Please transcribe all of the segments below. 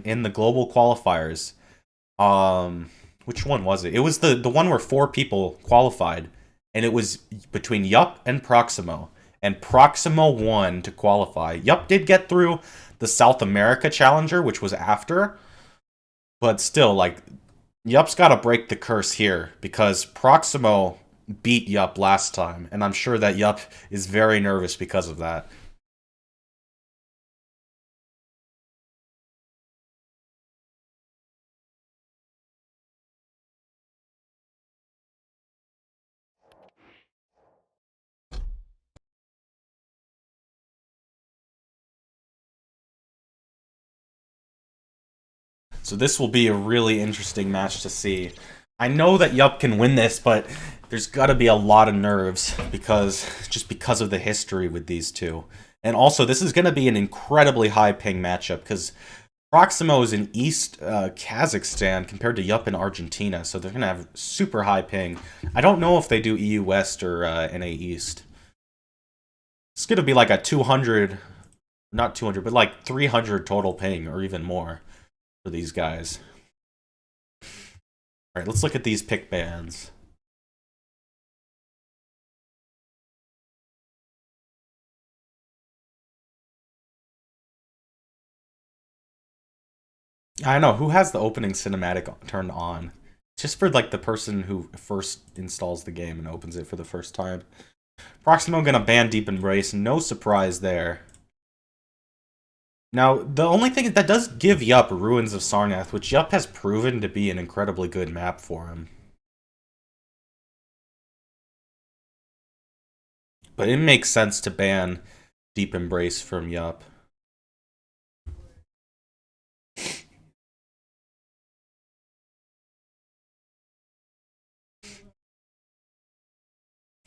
in the global qualifiers. Which one was it? It was the one where 4 people qualified, and it was between Yup and Proximo. And Proximo won to qualify. Yup did get through the South America Challenger, which was after, but still, like, Yup's got to break the curse here because Proximo beat Yup last time, and I'm sure that Yup is very nervous because of that. So this will be a really interesting match to see. I know that Yup can win this, but there's got to be a lot of nerves because of the history with these two. And also, this is going to be an incredibly high ping matchup because Proximo is in East Kazakhstan compared to Yup in Argentina, so they're going to have super high ping. I don't know if they do EU West or NA East. It's going to be like a 200, not 200, but like 300 total ping or even more for these guys. All right, let's look at these pick bands. I know who has the opening cinematic turned on. Just for like the person who first installs the game and opens it for the first time. Proximo gonna ban Deep Embrace, no surprise there. Now, the only thing that does give Yup Ruins of Sarnath, which Yup has proven to be an incredibly good map for him. But it makes sense to ban Deep Embrace from Yup.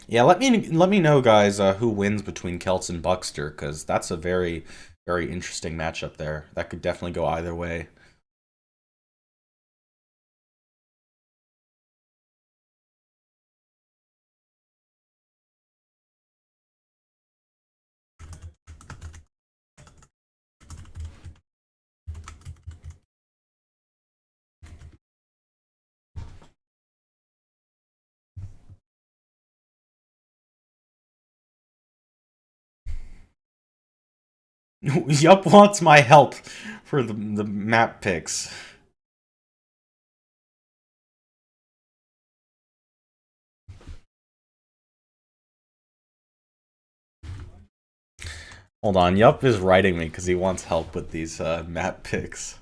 Yeah, let me know, guys, who wins between Celts and Buckster, because that's a very interesting matchup there. That could definitely go either way. Yup wants my help for the map picks. Hold on, Yup is writing me because he wants help with these map picks.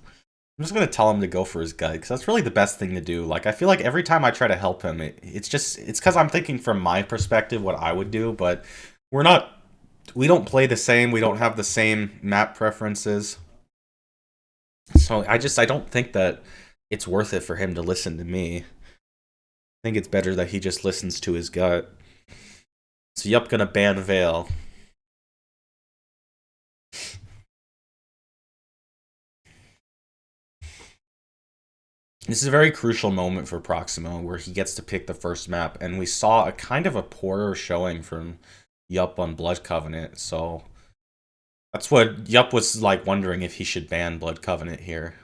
I'm just gonna tell him to go for his gut because that's really the best thing to do. Like I feel like every time I try to help him, it's because I'm thinking from my perspective what I would do, but we're not we don't play the same. We don't have the same map preferences. So I don't think that it's worth it for him to listen to me. I think it's better that he just listens to his gut. So Yup gonna ban Vale. This is a very crucial moment for Proximo where he gets to pick the first map, and we saw a kind of a poorer showing from Yup on Blood Covenant, so that's what Yup was like wondering if he should ban Blood Covenant here.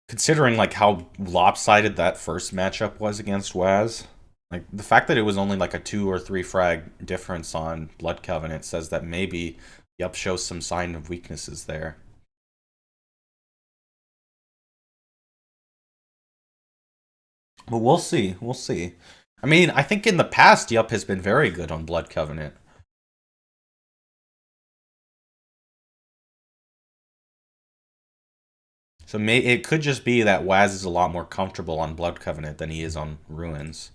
Considering like how lopsided that first matchup was against Waz, like the fact that it was only like a 2 or 3 frag difference on Blood Covenant says that maybe Yup shows some sign of weaknesses there. But we'll see. We'll see. I mean, I think in the past, Yup has been very good on Blood Covenant. So it could just be that Waz is a lot more comfortable on Blood Covenant than he is on Ruins.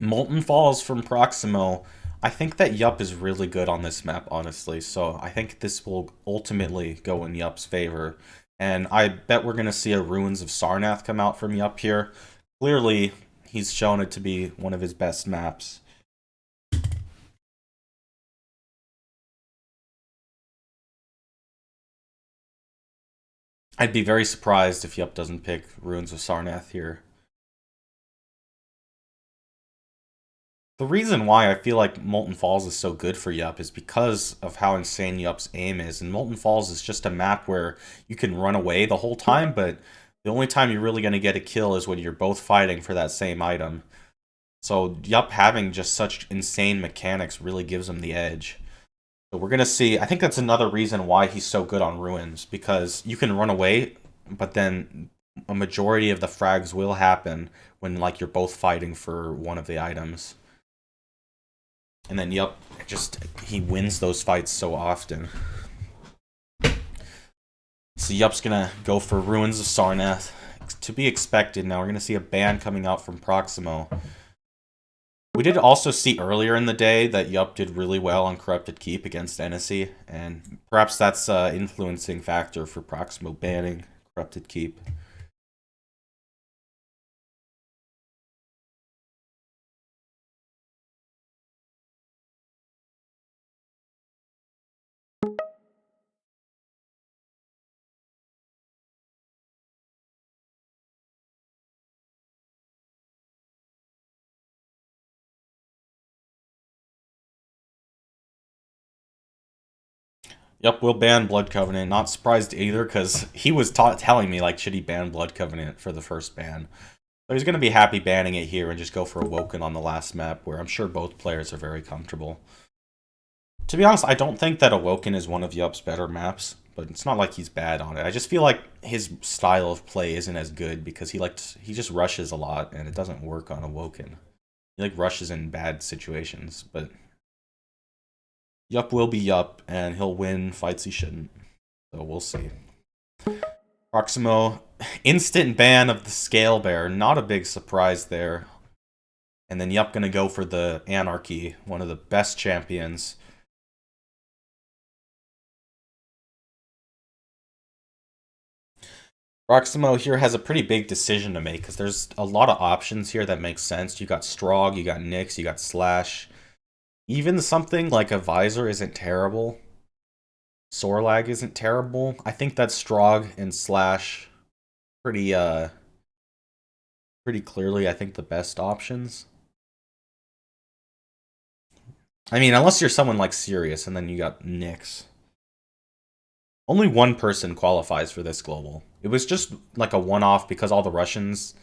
Molten Falls from Proximo. I think that Yup is really good on this map, honestly. So I think this will ultimately go in Yup's favor. And I bet we're going to see a Ruins of Sarnath come out from Yup here. Clearly, he's shown it to be one of his best maps. I'd be very surprised if Yup doesn't pick Ruins of Sarnath here. The reason why I feel like Molten Falls is so good for Yup is because of how insane Yup's aim is. And Molten Falls is just a map where you can run away the whole time, but the only time you're really going to get a kill is when you're both fighting for that same item. So Yup having just such insane mechanics really gives him the edge. So we're going to see, I think that's another reason why he's so good on Ruins, because you can run away, but then a majority of the frags will happen when like you're both fighting for one of the items. And then Yup, he wins those fights so often. So Yup's gonna go for Ruins of Sarnath. To be expected now, we're gonna see a ban coming out from Proximo. We did also see earlier in the day that Yup did really well on Corrupted Keep against NSE, and perhaps that's an influencing factor for Proximo banning Corrupted Keep. Yup, we'll ban Blood Covenant. Not surprised either, because he was telling me, like, should he ban Blood Covenant for the first ban? So he's going to be happy banning it here and just go for Awoken on the last map, where I'm sure both players are very comfortable. To be honest, I don't think that Awoken is one of Yup's better maps, but it's not like he's bad on it. I just feel like his style of play isn't as good because he just rushes a lot, and it doesn't work on Awoken. He, like, rushes in bad situations, but Yup will be Yup, and he'll win fights he shouldn't. So we'll see. Proximo, instant ban of the Scale Bear. Not a big surprise there. And then Yup gonna go for the Anarchy, one of the best champions. Proximo here has a pretty big decision to make, because there's a lot of options here that make sense. You got Strog, you got Nyx, you got Slash. Even something like a Visor isn't terrible. Sorlag isn't terrible. I think that Strog and Slash pretty pretty clearly, I think, the best options. I mean, unless you're someone like Sirius, and then you got Nyx. Only one person qualifies for this global. It was just like a one-off because all the Russians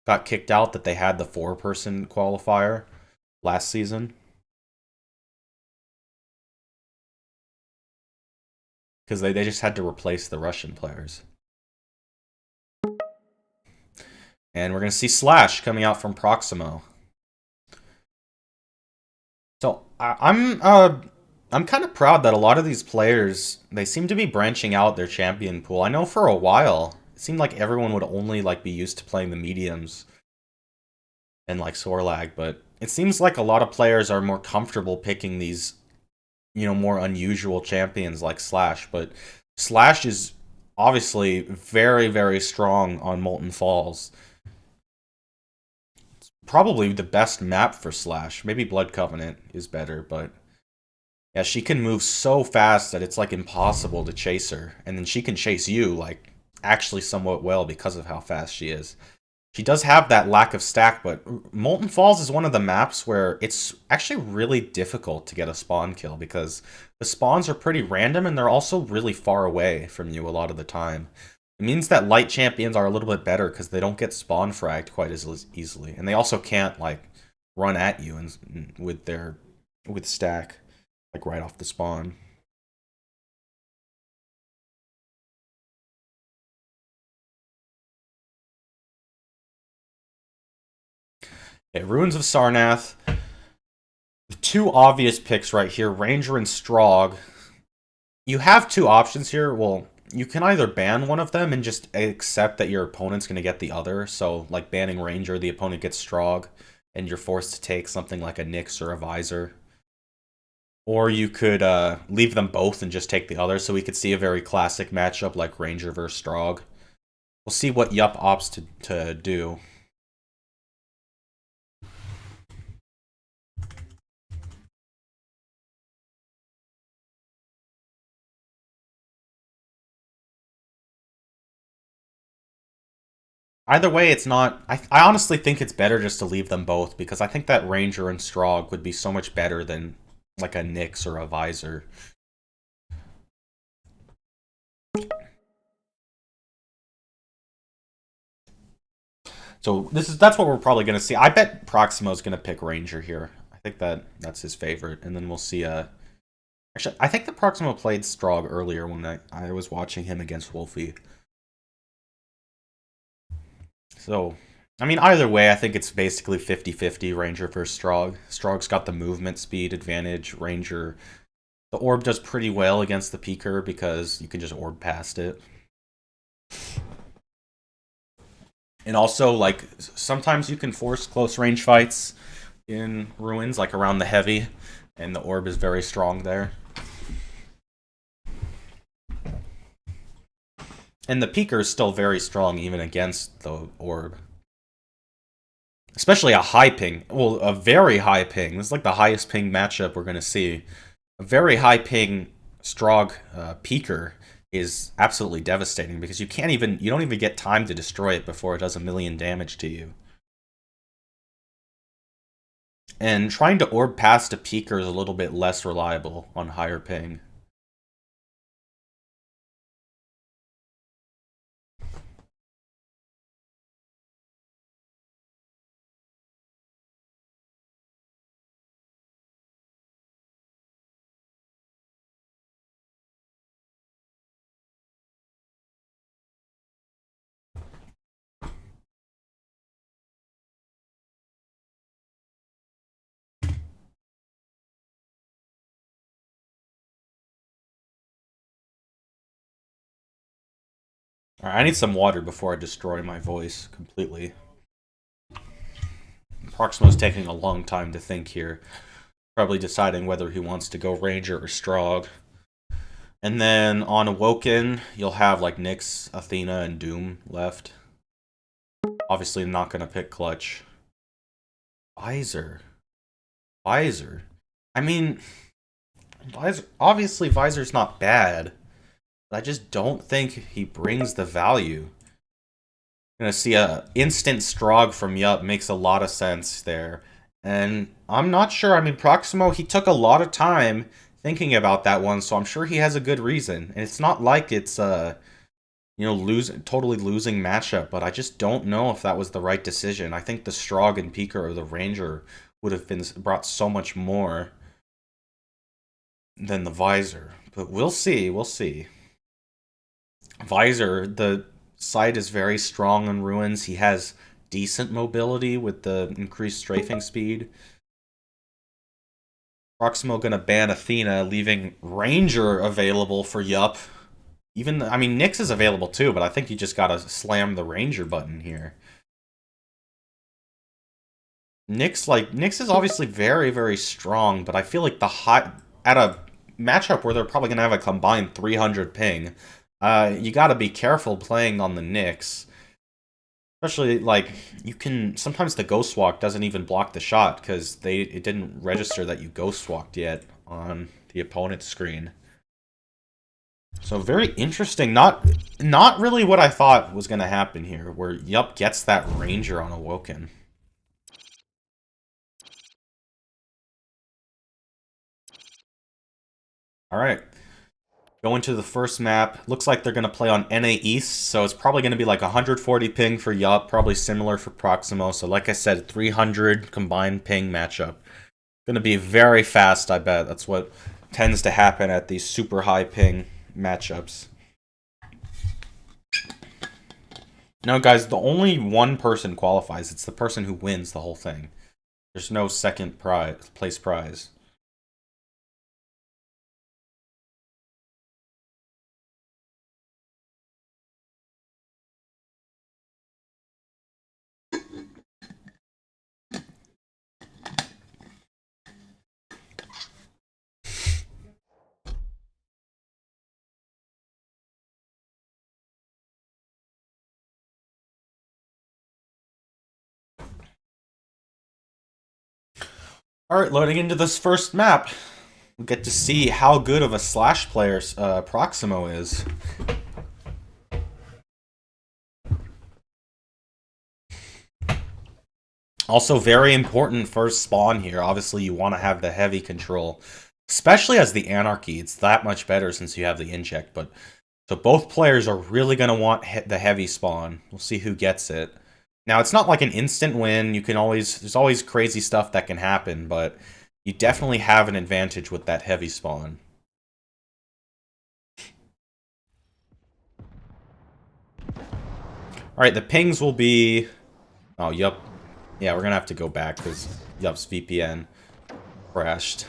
got kicked out that they had the 4-person qualifier last season. Because they just had to replace the Russian players. And we're going to see Slash coming out from Proximo. So I'm kind of proud that a lot of these players, they seem to be branching out their champion pool. I know for a while it seemed like everyone would only like be used to playing the mediums and like Sorlag, but it seems like a lot of players are more comfortable picking these, more unusual champions like Slash. But Slash is obviously very, very strong on Molten Falls. It's probably the best map for Slash. Maybe Blood Covenant is better, but yeah, she can move so fast that it's like impossible to chase her. And then she can chase you like actually somewhat well because of how fast she is. She does have that lack of stack, but Molten Falls is one of the maps where it's actually really difficult to get a spawn kill because the spawns are pretty random and they're also really far away from you a lot of the time. It means that light champions are a little bit better because they don't get spawn fragged quite as easily. And they also can't like run at you with stack like right off the spawn. Okay, Ruins of Sarnath. The two obvious picks right here, Ranger and Strog. You have two options here. Well, you can either ban one of them and just accept that your opponent's going to get the other. So, like banning Ranger, the opponent gets Strog, and you're forced to take something like a Nyx or a Visor. Or you could leave them both and just take the other, so we could see a very classic matchup like Ranger versus Strog. We'll see what Yup opts to do. Either way, it's not. I honestly think it's better just to leave them both because I think that Ranger and Strog would be so much better than like a Nyx or a Visor. So that's what we're probably gonna see. I bet Proximo's gonna pick Ranger here. I think that's his favorite, and then we'll see. Actually, I think the Proximo played Strog earlier when I was watching him against Wolfie. So, I mean, either way, I think it's basically 50-50 Ranger versus Strog. Strog's got the movement speed advantage. Ranger, the orb does pretty well against the Peeker because you can just orb past it. And also, like, sometimes you can force close range fights in Ruins, like around the Heavy, and the orb is very strong there. And the Peeker is still very strong even against the orb. Especially a high ping. Well, a very high ping. This is like the highest ping matchup we're going to see. A very high ping Strog Peeker is absolutely devastating because you don't even get time to destroy it before it does 1,000,000 damage to you. And trying to orb past a Peeker is a little bit less reliable on higher ping. Alright, I need some water before I destroy my voice completely. Proximo's taking a long time to think here. Probably deciding whether he wants to go Ranger or Strog. And then on Awoken, you'll have like Nyx, Athena, and Doom left. Obviously not going to pick Clutch. Visor. I mean, obviously Visor's not bad. But I just don't think he brings the value. Gonna see a instant Strog from Yup makes a lot of sense there. And I'm not sure. I mean, Proximo, he took a lot of time thinking about that one, so I'm sure he has a good reason. And it's not like it's totally losing matchup, but I just don't know if that was the right decision. I think the Strog and Peeker or the Ranger would have brought so much more than the Visor. But we'll see. Visor, the side is very strong on Ruins. He has decent mobility with the increased strafing speed. Proximo gonna ban Athena, leaving Ranger available for Yup. I mean, Nyx is available too, but I think you just gotta slam the Ranger button here. Nyx is obviously very, very strong, but I feel like at a matchup where they're probably gonna have a combined 300 ping, you gotta be careful playing on the Nyx. Especially, like, sometimes the Ghost Walk doesn't even block the shot, because it didn't register that you Ghost Walked yet on the opponent's screen. So very interesting. Not really what I thought was going to happen here, where Yup gets that Ranger on Awoken. Alright. Go into the first map. Looks like they're going to play on NA East, so it's probably going to be like 140 ping for Yup, probably similar for Proximo. So like I said, 300 combined ping matchup. Going to be very fast, I bet. That's what tends to happen at these super high ping matchups. No, guys, the only one person qualifies. It's the person who wins the whole thing. There's no second place prize. Alright, loading into this first map. We get to see how good of a Slash player Proximo is. Also, very important first spawn here. Obviously, you want to have the heavy control. Especially as the Anarchy. It's that much better since you have the inject. But so both players are really going to want the heavy spawn. We'll see who gets it. Now, it's not like an instant win. You can always... There's always crazy stuff that can happen. But you definitely have an advantage with that heavy spawn. Alright, the pings will be... Oh, yup. Yeah, we're gonna have to go back because Yup's VPN crashed.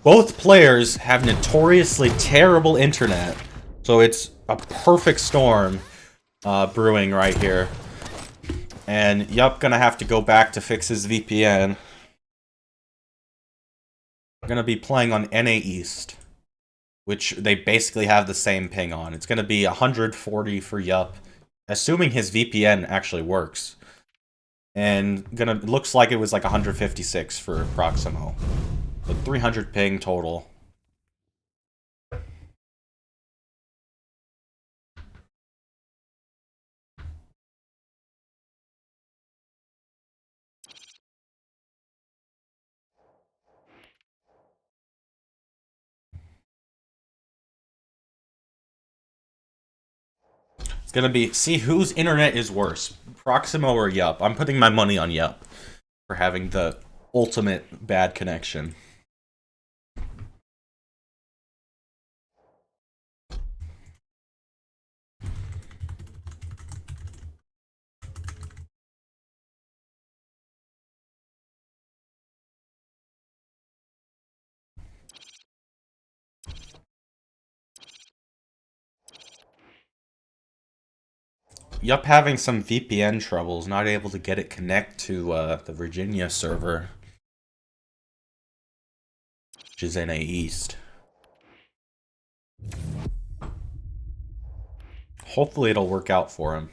Both players have notoriously terrible internet, so it's a perfect storm brewing right here. And Yup gonna have to go back to fix his VPN. We're gonna be playing on NA East, which they basically have the same ping on. It's gonna be 140 for Yup, assuming his VPN actually works. And looks like it was like 156 for Proximo. So 300 ping total. It's gonna be, see whose internet is worse, Proximo or Yup. I'm putting my money on Yup for having the ultimate bad connection. Yup having some VPN troubles, not able to get it connect to the Virginia server, which is NA East. Hopefully it'll work out for him.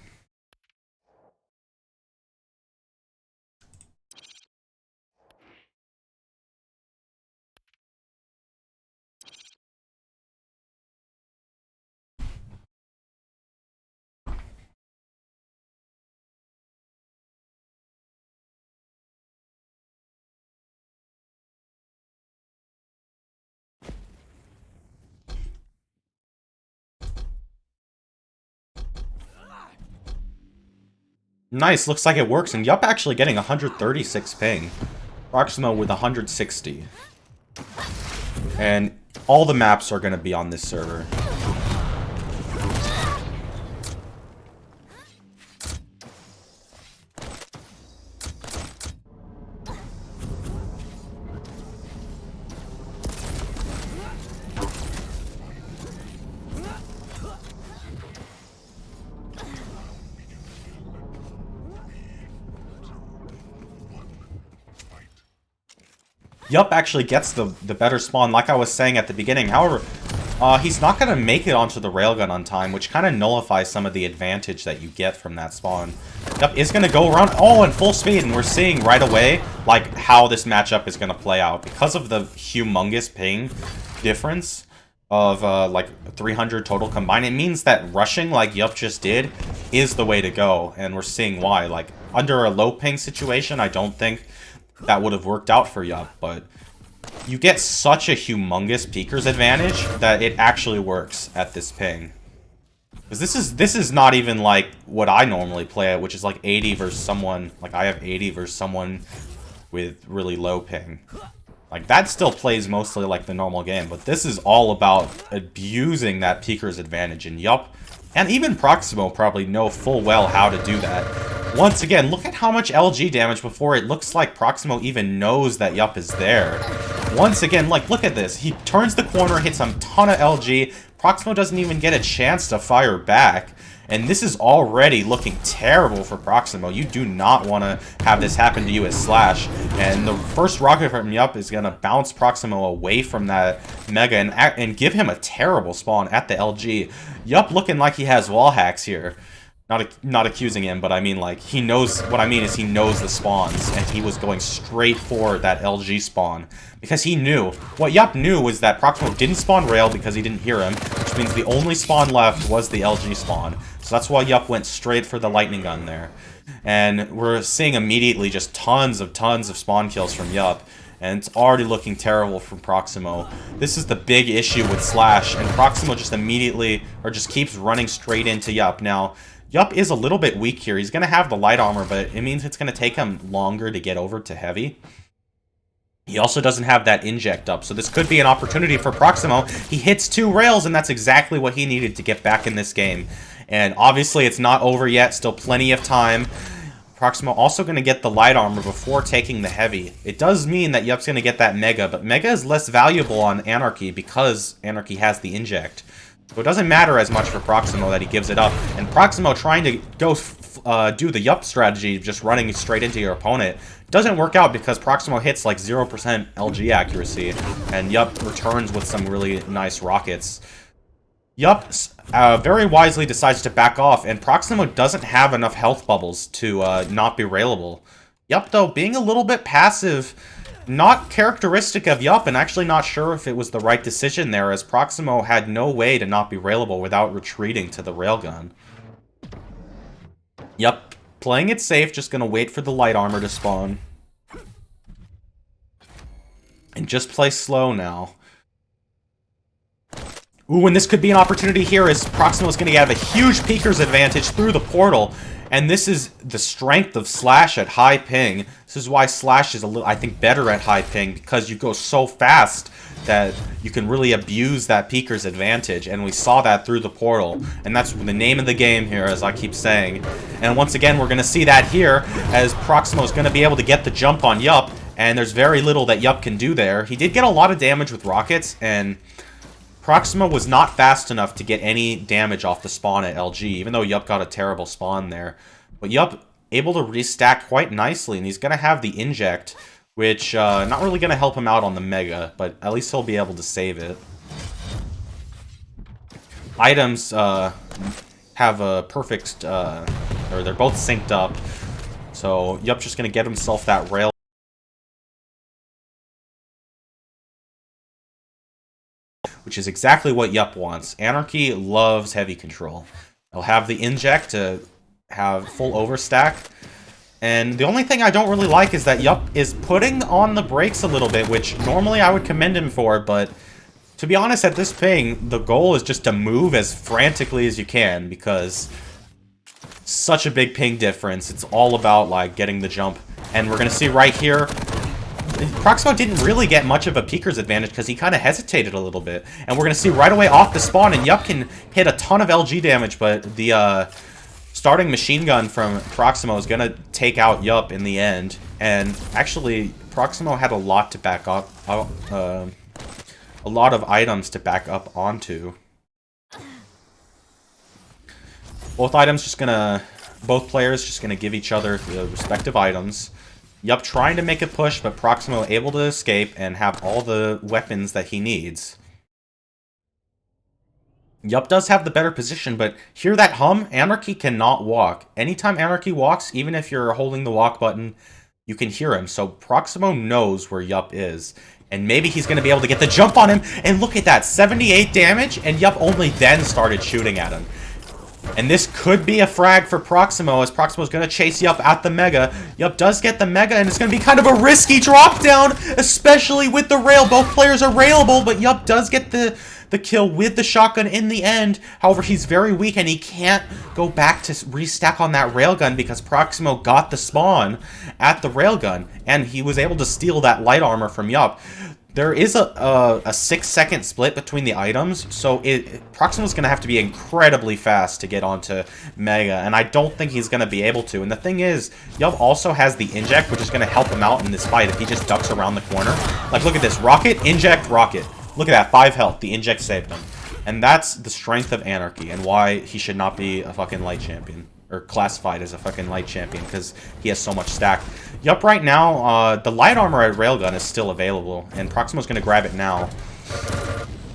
Nice, looks like it works, and Yup actually getting 136 ping. Proximo with 160. And all the maps are going to be on this server. Yup actually gets the better spawn, like I was saying at the beginning. However, he's not going to make it onto the railgun on time, which kind of nullifies some of the advantage that you get from that spawn. Yup is going to go around, oh, in full speed, and we're seeing right away, like, how this matchup is going to play out. Because of the humongous ping difference of, like, 300 total combined, it means that rushing, like Yup just did, is the way to go, and we're seeing why. Like, under a low ping situation, I don't think that would have worked out for Yup, but you get such a humongous peekers advantage that it actually works at this ping. Because this is not even like what I normally play at, which is like 80 versus someone, like I have 80 versus someone with really low ping. Like that still plays mostly like the normal game, but this is all about abusing that peekers advantage, and Yup, and even Proximo probably know full well how to do that. Once again, look at how much LG damage before it looks like Proximo even knows that Yup is there. Once again, like, look at this. He turns the corner, hits a ton of LG. Proximo doesn't even get a chance to fire back. And this is already looking terrible for Proximo. You do not want to have this happen to you as Slash. And the first rocket from Yup is going to bounce Proximo away from that Mega and give him a terrible spawn at the LG. Yup looking like he has wall hacks here. Not accusing him, but I mean, like, he knows, what I mean is he knows the spawns, and he was going straight for that LG spawn. Because he knew. What Yup knew was that Proximo didn't spawn rail because he didn't hear him, which means the only spawn left was the LG spawn. So that's why Yup went straight for the lightning gun there. And we're seeing immediately just tons of spawn kills from Yup. And it's already looking terrible from Proximo. This is the big issue with Slash, and Proximo just immediately, or just keeps running straight into Yup. Now, Yup is a little bit weak here. He's going to have the light armor, but it means it's going to take him longer to get over to heavy. He also doesn't have that inject up, so this could be an opportunity for Proximo. He hits 2 rails, and that's exactly what he needed to get back in this game. And obviously, it's not over yet. Still plenty of time. Proximo also going to get the light armor before taking the heavy. It does mean that Yup's going to get that Mega, but Mega is less valuable on Anarchy because Anarchy has the inject. So it doesn't matter as much for Proximo that he gives it up. And Proximo trying to go do the Yup strategy, just running straight into your opponent, doesn't work out because Proximo hits like 0% LG accuracy, and Yup returns with some really nice rockets. Yup very wisely decides to back off, and Proximo doesn't have enough health bubbles to not be railable. Yup, though, being a little bit passive, not characteristic of Yup, and actually not sure if it was the right decision there, as Proximo had no way to not be railable without retreating to the railgun. Yup, playing it safe, just gonna wait for the light armor to spawn. And just play slow now. Ooh, and this could be an opportunity here as Proximo's going to have a huge peeker's advantage through the portal. And this is the strength of Slash at high ping. This is why Slash is, I think, better at high ping, because you go so fast that you can really abuse that peeker's advantage. And we saw that through the portal. And that's the name of the game here, as I keep saying. And once again, we're going to see that here, as Proximo's going to be able to get the jump on Yup. And there's very little that Yup can do there. He did get a lot of damage with rockets, and Proximo was not fast enough to get any damage off the spawn at LG, even though Yup got a terrible spawn there. But Yup able to restack quite nicely, and he's going to have the inject, which not really going to help him out on the Mega, but at least he'll be able to save it. Items have a perfect, or they're both synced up, so Yup just going to get himself that rail, which is exactly what Yup wants. Anarchy loves heavy control. He'll have the inject to have full overstack. And the only thing I don't really like is that Yup is putting on the brakes a little bit, which normally I would commend him for, but to be honest, at this ping, the goal is just to move as frantically as you can, because such a big ping difference. It's all about, like, getting the jump. And we're going to see right here, Proximo didn't really get much of a peeker's advantage because he kind of hesitated a little bit. And we're going to see right away off the spawn, and Yup can hit a ton of LG damage, but the starting machine gun from Proximo is going to take out Yup in the end. And actually, Proximo had a lot to back up, a lot of items to back up onto. Both players just going to give each other the respective items. Yup trying to make a push, but Proximo able to escape and have all the weapons that he needs. Yup does have the better position, but hear that hum? Anarchy cannot walk. Anytime Anarchy walks, even if you're holding the walk button, you can hear him. So Proximo knows where Yup is. And maybe he's going to be able to get the jump on him. And look at that, 78 damage, and Yup only then started shooting at him. And this could be a frag for Proximo, as Proximo's going to chase Yup at the Mega. Yup does get the Mega, and it's going to be kind of a risky drop down, especially with the rail. Both players are railable, but Yup does get the kill with the shotgun in the end. However, he's very weak, and he can't go back to restack on that railgun because Proximo got the spawn at the railgun, and he was able to steal that light armor from Yup. There is a 6-second split between the items, so Proximo's going to have to be incredibly fast to get onto Mega, and I don't think he's going to be able to. And the thing is, Yup also has the inject, which is going to help him out in this fight if he just ducks around the corner. Like, look at this. Rocket, inject, rocket. Look at that. 5 health. The inject saved him. And that's the strength of Anarchy, and why he should not be a fucking light champion. Or classified as a fucking light champion, because he has so much stack. Yup, right now, the light armor at Railgun is still available, and Proximo's going to grab it now.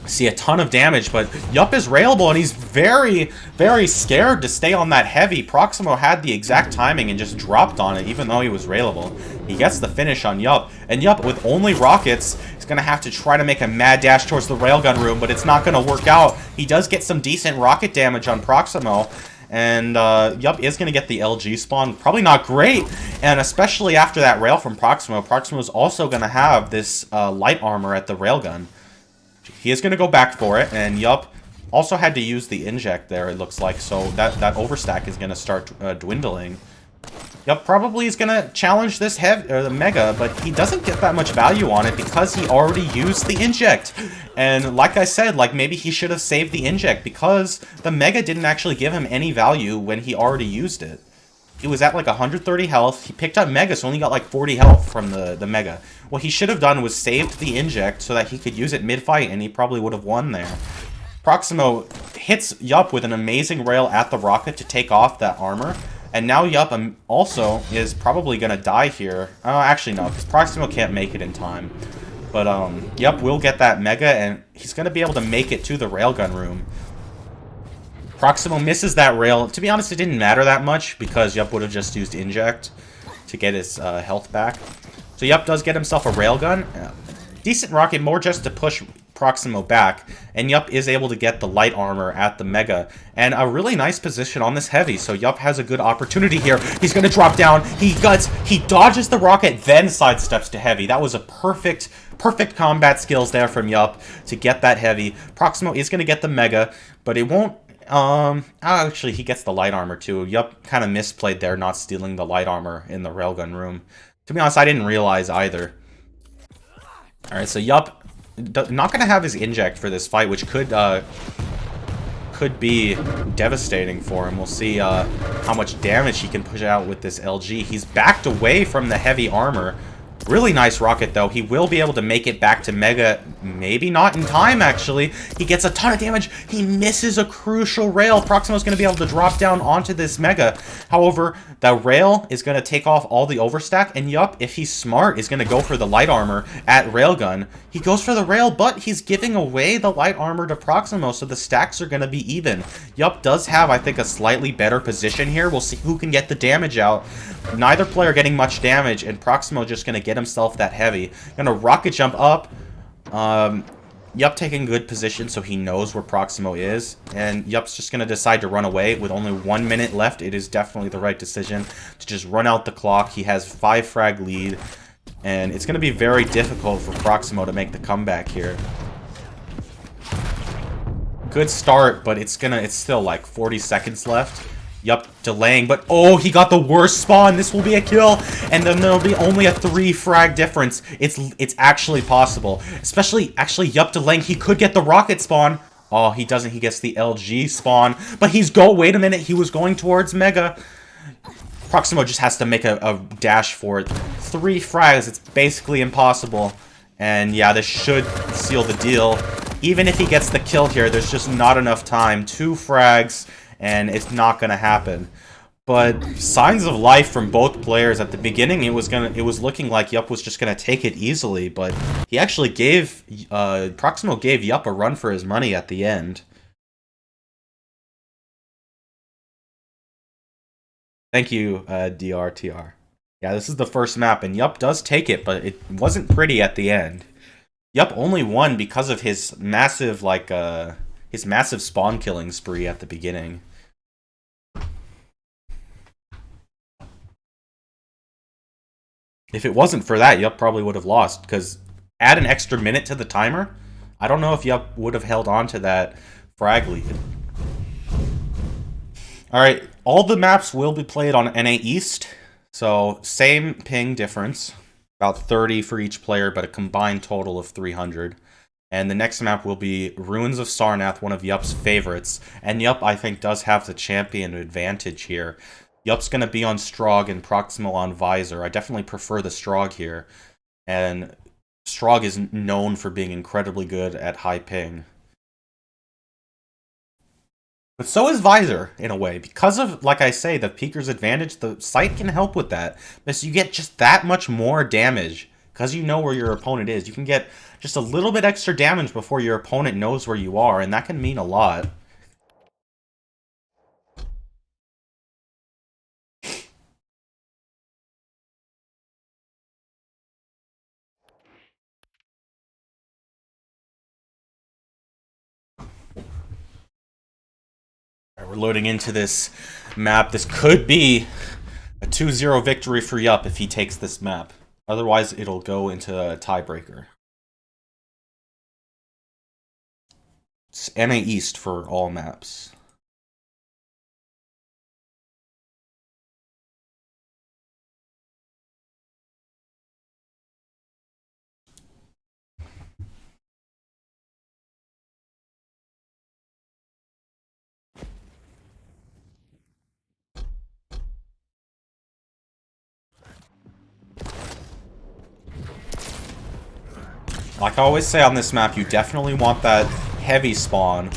See a ton of damage, but Yup is railable, and he's very, very scared to stay on that heavy. Proximo had the exact timing and just dropped on it, even though he was railable. He gets the finish on Yup, and Yup, with only rockets, is going to have to try to make a mad dash towards the railgun room, but it's not going to work out. He does get some decent rocket damage on Proximo, And, Yup is going to get the LG spawn. Probably not great, and especially after that rail from Proximo. Proximo is also going to have this light armor at the railgun. He is going to go back for it, and Yup also had to use the inject there, it looks like, so that overstack is going to start dwindling. Yup, probably is going to challenge this the Mega, but he doesn't get that much value on it because he already used the inject. And like I said, like maybe he should have saved the inject because the Mega didn't actually give him any value when he already used it. He was at like 130 health. He picked up Mega, so only got like 40 health from the Mega. What he should have done was saved the inject so that he could use it mid-fight, and he probably would have won there. Proximo hits Yup with an amazing rail at the rocket to take off that armor. And now Yup also is probably going to die here. Actually, no, because Proximo can't make it in time. But Yup will get that Mega, and he's going to be able to make it to the railgun room. Proximo misses that rail. To be honest, it didn't matter that much because Yup would have just used Inject to get his health back. So Yup does get himself a railgun. Decent rocket, more just to push Proximo back, and Yup is able to get the light armor at the Mega, and a really nice position on this heavy, so Yup has a good opportunity here. He's going to drop down, he dodges the rocket, then sidesteps to heavy. That was a perfect combat skills there from Yup to get that heavy. Proximo is going to get the Mega, but it won't, actually he gets the light armor too. Yup kind of misplayed there, not stealing the light armor in the railgun room. To be honest, I didn't realize either. Alright, so Yup not going to have his inject for this fight, which could be devastating for him. We'll see how much damage he can push out with this LG. He's backed away from the heavy armor. Really nice rocket, though. He will be able to make it back to Mega. Maybe not in time, actually. He gets a ton of damage. He misses a crucial rail. Proximo's going to be able to drop down onto this Mega. However, the rail is going to take off all the overstack. And Yup, if he's smart, is going to go for the light armor at railgun. He goes for the rail, but he's giving away the light armor to Proximo, so the stacks are going to be even. Yup does have, I think, a slightly better position here. We'll see who can get the damage out. Neither player getting much damage, and Proximo just going to get himself that heavy. Gonna rocket jump up. Yup taking good position so he knows where Proximo is. And Yup's just gonna decide to run away with only 1 minute left. It is definitely the right decision to just run out the clock. He has 5 frag lead. And it's gonna be very difficult for Proximo to make the comeback here. Good start, but it's still like 40 seconds left. Yup, delaying, but oh, he got the worst spawn. This will be a kill, and then there'll be only a 3 frag difference. It's actually possible. Especially, actually, Yup delaying. He could get the rocket spawn. Oh, he doesn't. He gets the LG spawn, but wait a minute. He was going towards Mega. Proximo just has to make a dash for it. 3 frags. It's basically impossible. And yeah, this should seal the deal. Even if he gets the kill here, there's just not enough time. 2 frags. And it's not gonna happen. But signs of life from both players. At the beginning, it was looking like Yup was just gonna take it easily, but he actually Proximo gave Yup a run for his money at the end. Thank you, DRTR. Yeah, this is the first map, and Yup does take it, but it wasn't pretty at the end. Yup only won because of his massive, his massive spawn killing spree at the beginning. If it wasn't for that, Yup probably would have lost, because add an extra minute to the timer, I don't know if Yup would have held on to that frag lead. Alright, all the maps will be played on NA East, so same ping difference, about 30 for each player, but a combined total of 300. And the next map will be Ruins of Sarnath, one of Yup's favorites. And Yup, I think, does have the champion advantage here. Yup's going to be on Strog and Proximo on Visor. I definitely prefer the Strog here. And Strog is known for being incredibly good at high ping. But so is Visor, in a way. Because of, like I say, the Peeker's advantage, the sight can help with that. Because you get just that much more damage. Because you know where your opponent is. You can get just a little bit extra damage before your opponent knows where you are. And that can mean a lot. We're loading into this map. This could be a 2-0 victory for Yup if he takes this map. Otherwise, it'll go into a tiebreaker. It's NA East for all maps. Like I always say on this map, you definitely want that heavy spawn.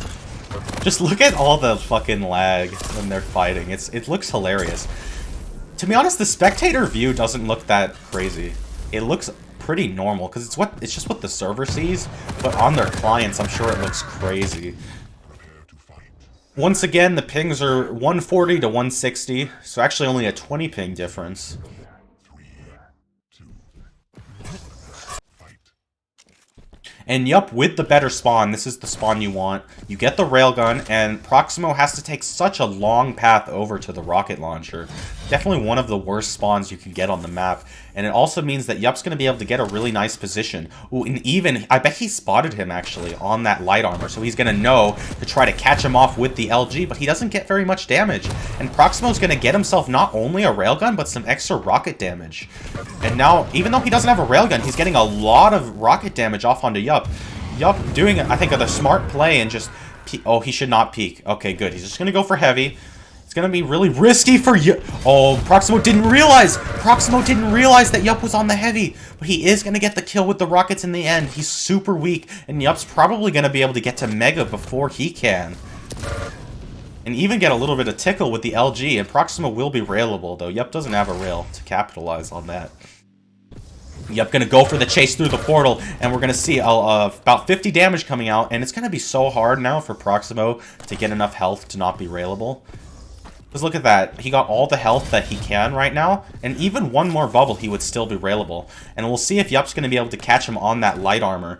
Just look at all the fucking lag when they're fighting. It looks hilarious. To be honest, the spectator view doesn't look that crazy. It looks pretty normal because it's just what the server sees, but on their clients, I'm sure it looks crazy. Once again, the pings are 140 to 160, so actually only a 20 ping difference. And yup, with the better spawn, this is the spawn you want. You get the railgun, and Proximo has to take such a long path over to the rocket launcher. Definitely one of the worst spawns you can get on the map. And it also means that Yup's going to be able to get a really nice position. Ooh, and even, I bet he spotted him actually on that light armor, so he's going to know to try to catch him off with the LG, but he doesn't get very much damage. And Proximo's going to get himself not only a railgun, but some extra rocket damage. And now, even though he doesn't have a railgun, he's getting a lot of rocket damage off onto Yup. Yup doing, I think, the smart play and just... Oh, he should not peek. Okay, good. He's just going to go for heavy. It's going to be really risky for Yup. Oh, Proximo didn't realize. Proximo didn't realize that Yup was on the heavy. But he is going to get the kill with the rockets in the end. He's super weak. And Yup's probably going to be able to get to Mega before he can. And even get a little bit of tickle with the LG. And Proximo will be railable, though. Yup doesn't have a rail to capitalize on that. Yup, gonna go for the chase through the portal, and we're gonna see about 50 damage coming out, and it's gonna be so hard now for Proximo to get enough health to not be railable. Because look at that, he got all the health that he can right now, and even one more bubble he would still be railable. And we'll see if Yup's gonna be able to catch him on that light armor.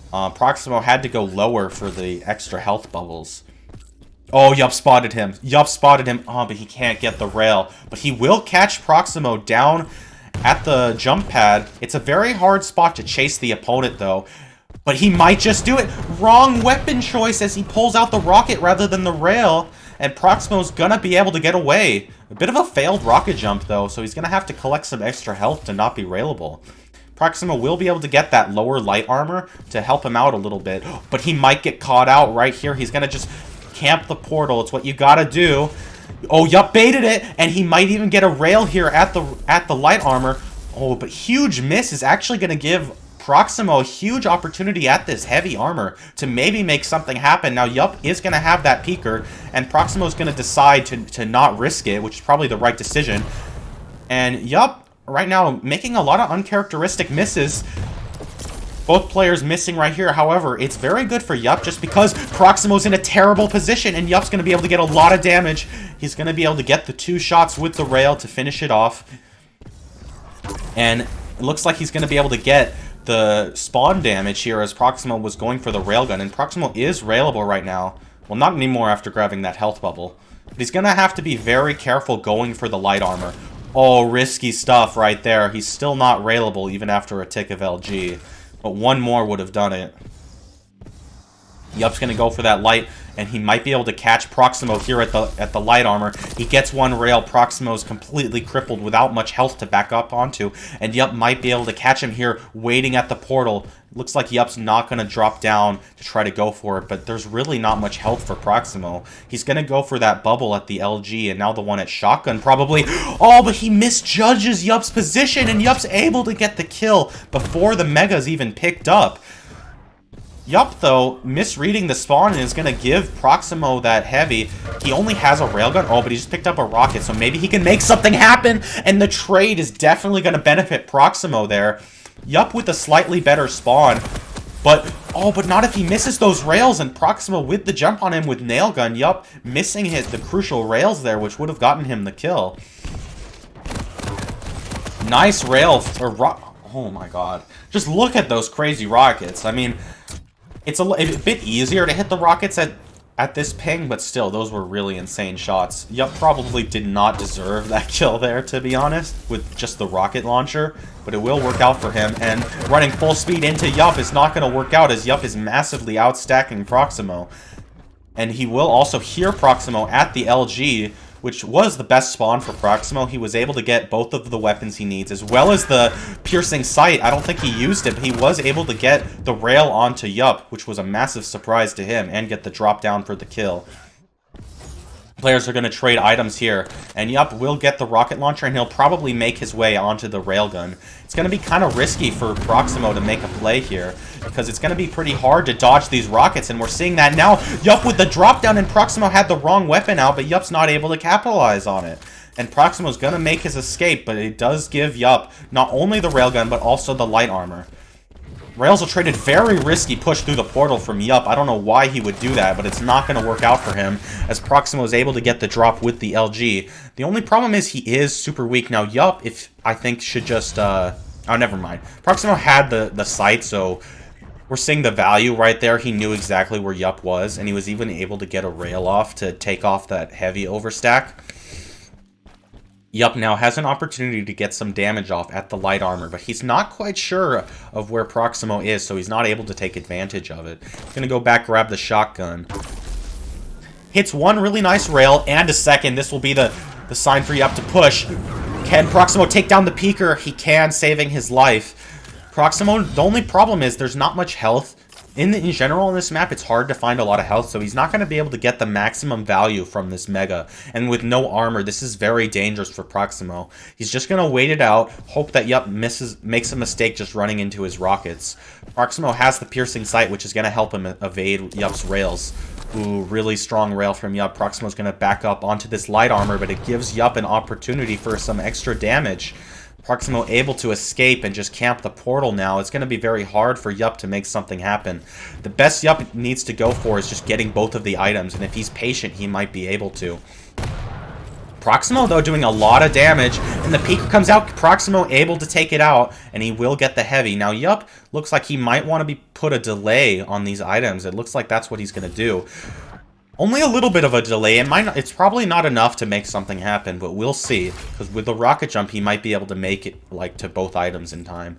Proximo had to go lower for the extra health bubbles. Oh, Yup spotted him. Yup spotted him. Oh, but he can't get the rail. But he will catch Proximo down at the jump pad. It's a very hard spot to chase the opponent, though. But he might just do it. Wrong weapon choice as he pulls out the rocket rather than the rail. And Proximo's gonna be able to get away. A bit of a failed rocket jump, though, so he's gonna have to collect some extra health to not be railable. Proximo will be able to get that lower light armor to help him out a little bit. But he might get caught out right here. He's gonna just camp the portal. It's what you gotta do. Oh, Yup baited it, and he might even get a rail here at the light armor. Oh, but huge miss is actually going to give Proximo a huge opportunity at this heavy armor to maybe make something happen. Now, Yup is going to have that peeker, and Proximo's going to decide to not risk it, which is probably the right decision. And Yup, right now, making a lot of uncharacteristic misses. Both players missing right here. However, it's very good for Yup just because Proximo's in a terrible position and Yup's going to be able to get a lot of damage. He's going to be able to get the 2 shots with the rail to finish it off. And it looks like he's going to be able to get the spawn damage here as Proximo was going for the railgun. And Proximo is railable right now. Well, not anymore after grabbing that health bubble. But he's going to have to be very careful going for the light armor. Oh, risky stuff right there. He's still not railable even after a tick of LG. But one more would have done it. Yup's going to go for that light, and he might be able to catch Proximo here at the light armor. He gets one rail. Proximo's completely crippled without much health to back up onto, and Yup might be able to catch him here waiting at the portal. Looks like Yup's not going to drop down to try to go for it, but there's really not much health for Proximo. He's going to go for that bubble at the LG, and now the one at shotgun probably. Oh, but he misjudges Yup's position, and Yup's able to get the kill before the Mega's even picked up. Yup, though, misreading the spawn is going to give Proximo that heavy. He only has a railgun. Oh, but he just picked up a rocket, so maybe he can make something happen, and the trade is definitely going to benefit Proximo there. Yup with a slightly better spawn, but not if he misses those rails, and Proximo with the jump on him with nail gun. Yup missing the crucial rails there, which would have gotten him the kill. Nice rail for oh my god. Just look at those crazy rockets. I mean, it's a bit easier to hit the rockets at at this ping, but still, those were really insane shots. Yup probably did not deserve that kill there, to be honest, with just the rocket launcher, but it will work out for him, and running full speed into Yup is not going to work out, as Yup is massively outstacking Proximo. And he will also hear Proximo at the LG, which was the best spawn for Proximo. He was able to get both of the weapons he needs, as well as the piercing sight. I don't think he used it, but he was able to get the rail onto Yup, which was a massive surprise to him, and get the drop down for the kill. Players are going to trade items here, and Yup will get the rocket launcher, and he'll probably make his way onto the railgun. It's going to be kind of risky for Proximo to make a play here, because it's going to be pretty hard to dodge these rockets, and we're seeing that now. Yup with the drop down, and Proximo had the wrong weapon out, but Yup's not able to capitalize on it. And Proximo's going to make his escape, but it does give Yup not only the railgun, but also the light armor. Rails will trade a very risky push through the portal from Yup. I don't know why he would do that, but it's not going to work out for him, as Proximo is able to get the drop with the LG. The only problem is he is super weak. Now, Yup, I think, should just... oh, never mind. Proximo had the sight, so we're seeing the value right there. He knew exactly where Yup was, and he was even able to get a rail off to take off that heavy overstack. Yup now has an opportunity to get some damage off at the light armor, but he's not quite sure of where Proximo is, so he's not able to take advantage of it. He's going to go back, grab the shotgun. Hits one really nice rail and a second. This will be the sign for Yup to push. Can Proximo take down the peeker? He can, saving his life. Proximo, the only problem is there's not much health. In general, in this map, it's hard to find a lot of health, so he's not going to be able to get the maximum value from this Mega. And with no armor, this is very dangerous for Proximo. He's just going to wait it out, hope that Yup makes a mistake just running into his rockets. Proximo has the piercing sight, which is going to help him evade Yup's rails. Ooh, really strong rail from Yup. Proximo's going to back up onto this light armor, but it gives Yup an opportunity for some extra damage. Proximo able to escape and just camp the portal now. It's going to be very hard for Yup to make something happen. The best Yup needs to go for is just getting both of the items, and if he's patient, he might be able to. Proximo, though, doing a lot of damage, and the peeker comes out. Proximo able to take it out, and he will get the heavy. Now, Yup looks like he might want to put a delay on these items. It looks like that's what he's going to do. Only a little bit of a delay. It's probably not enough to make something happen, but we'll see. Because with the rocket jump, he might be able to make it like to both items in time.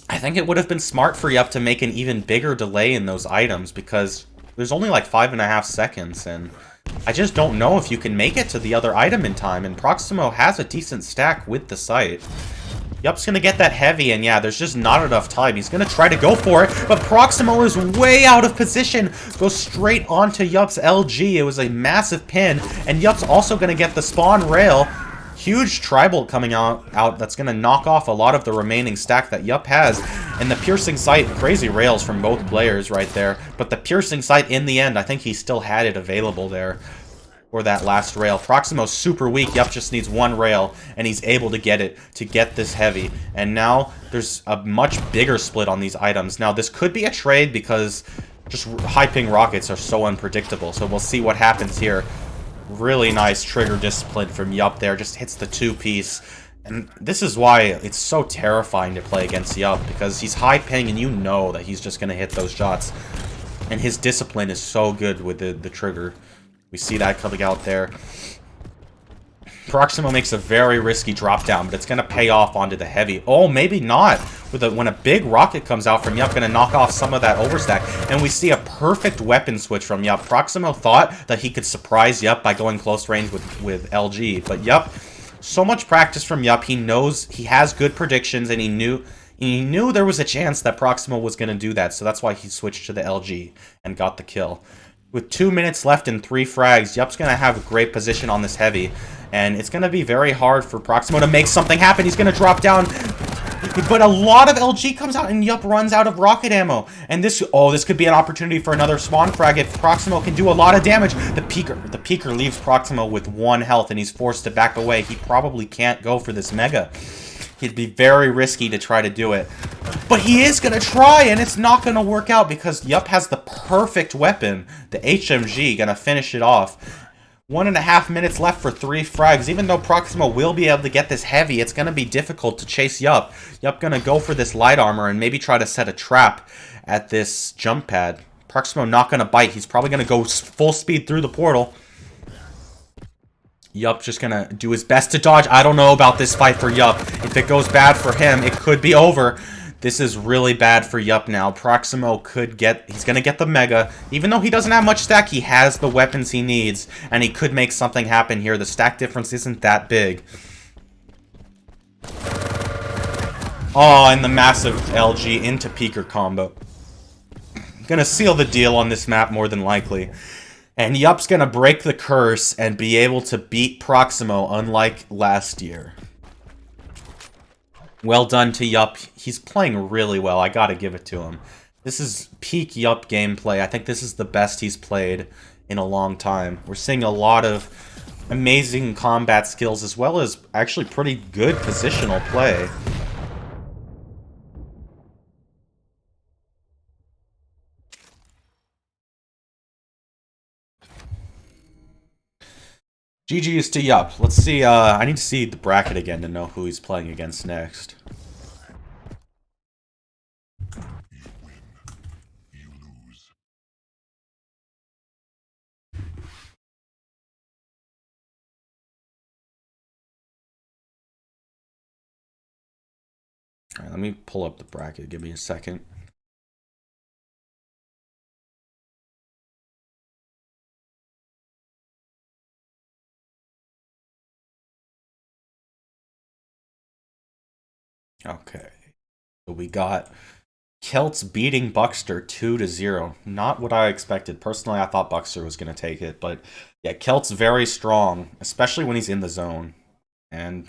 I think it would have been smart for Yup to make an even bigger delay in those items, because there's only like 5.5 seconds, and I just don't know if you can make it to the other item in time. And Proximo has a decent stack with the sight. Yup's going to get that heavy, and yeah, there's just not enough time. He's going to try to go for it, but Proximo is way out of position. Goes straight onto Yup's LG. It was a massive pin, and Yup's also going to get the spawn rail. Huge tribal coming out that's going to knock off a lot of the remaining stack that Yup has. And the piercing sight, crazy rails from both players right there. But the piercing sight in the end, I think he still had it available there for that last rail. Proximo's super weak. Yup just needs one rail, and he's able to get it to get this heavy. And now there's a much bigger split on these items. Now this could be a trade because just high ping rockets are so unpredictable. So we'll see what happens here. Really nice trigger discipline from Yup there. Just hits the two-piece. And this is why it's so terrifying to play against Yup, because he's high ping and you know that he's just going to hit those shots. And his discipline is so good with the trigger. We see that coming out there. Proximo makes a very risky drop down, but it's going to pay off onto the heavy. Oh, maybe not. When a big rocket comes out from Yup, going to knock off some of that overstack. And we see a perfect weapon switch from Yup. Proximo thought that he could surprise Yup by going close range with LG. But Yup, so much practice from Yup. He knows he has good predictions, and he knew there was a chance that Proximo was going to do that. So that's why he switched to the LG and got the kill. With 2 minutes left and 3 frags, Yup's going to have a great position on this heavy. And it's going to be very hard for Proximo to make something happen. He's going to drop down. But a lot of LG comes out, and Yup runs out of rocket ammo. And this could be an opportunity for another spawn frag if Proximo can do a lot of damage. The peeker leaves Proximo with 1 health, and he's forced to back away. He probably can't go for this Mega. He'd be very risky to try to do it. But he is going to try, and it's not going to work out because Yup has the perfect weapon. The HMG going to finish it off. 1.5 minutes left for 3 frags. Even though Proximo will be able to get this heavy, it's going to be difficult to chase Yup. Yup going to go for this light armor and maybe try to set a trap at this jump pad. Proximo not going to bite. He's probably going to go full speed through the portal. Yup just going to do his best to dodge. I don't know about this fight for Yup. If it goes bad for him, it could be over. This is really bad for Yup now. Proximo could get... He's going to get the Mega. Even though he doesn't have much stack, he has the weapons he needs. And he could make something happen here. The stack difference isn't that big. Oh, and the massive LG into Peeker combo. Gonna seal the deal on this map more than likely. And Yup's gonna break the curse and be able to beat Proximo unlike last year. Well done to Yup. He's playing really well. I gotta give it to him. This is peak Yup gameplay. I think this is the best he's played in a long time. We're seeing a lot of amazing combat skills as well as actually pretty good positional play. GG's to Yup. Let's see, I need to see the bracket again to know who he's playing against next. You win. You lose. Alright, let me pull up the bracket. Give me a second. Okay. So we got Celts beating Buckster 2-0. Not what I expected. Personally, I thought Buckster was going to take it. But yeah, Celts very strong, especially when he's in the zone. And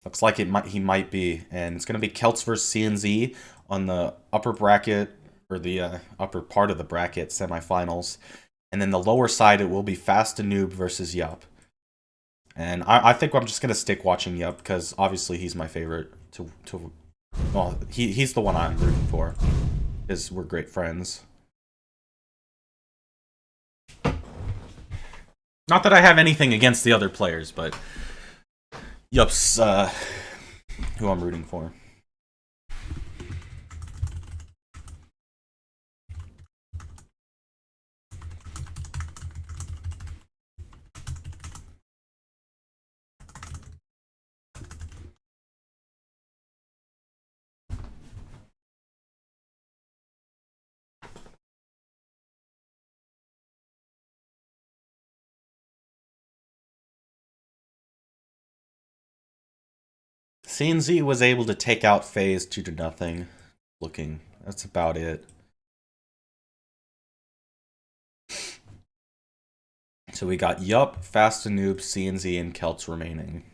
looks like he might be. And it's going to be Celts versus CNZ on the upper bracket, or the upper part of the bracket, semifinals. And then the lower side, it will be Fast and Noob versus Yup. And I think I'm just going to stick watching Yup, because obviously he's my favorite well, he's the one I'm rooting for, because we're great friends. Not that I have anything against the other players, but Yup's who I'm rooting for. CNZ was able to take out FaZe 2-0. Looking, that's about it. So we got Yup, Fast and Noob, CNZ, and Celts remaining.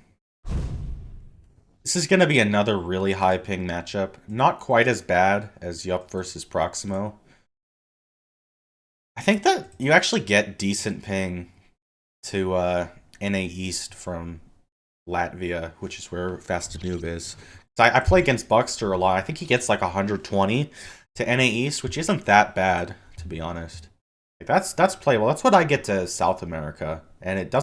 This is going to be another really high ping matchup. Not quite as bad as Yup versus Proximo. I think that you actually get decent ping to NA East from Latvia, which is where Fast and Noob is. So I play against Buckster a lot. I think he gets like 120 to NA East, which isn't that bad, to be honest. Like that's playable. That's what I get to South America, and it doesn't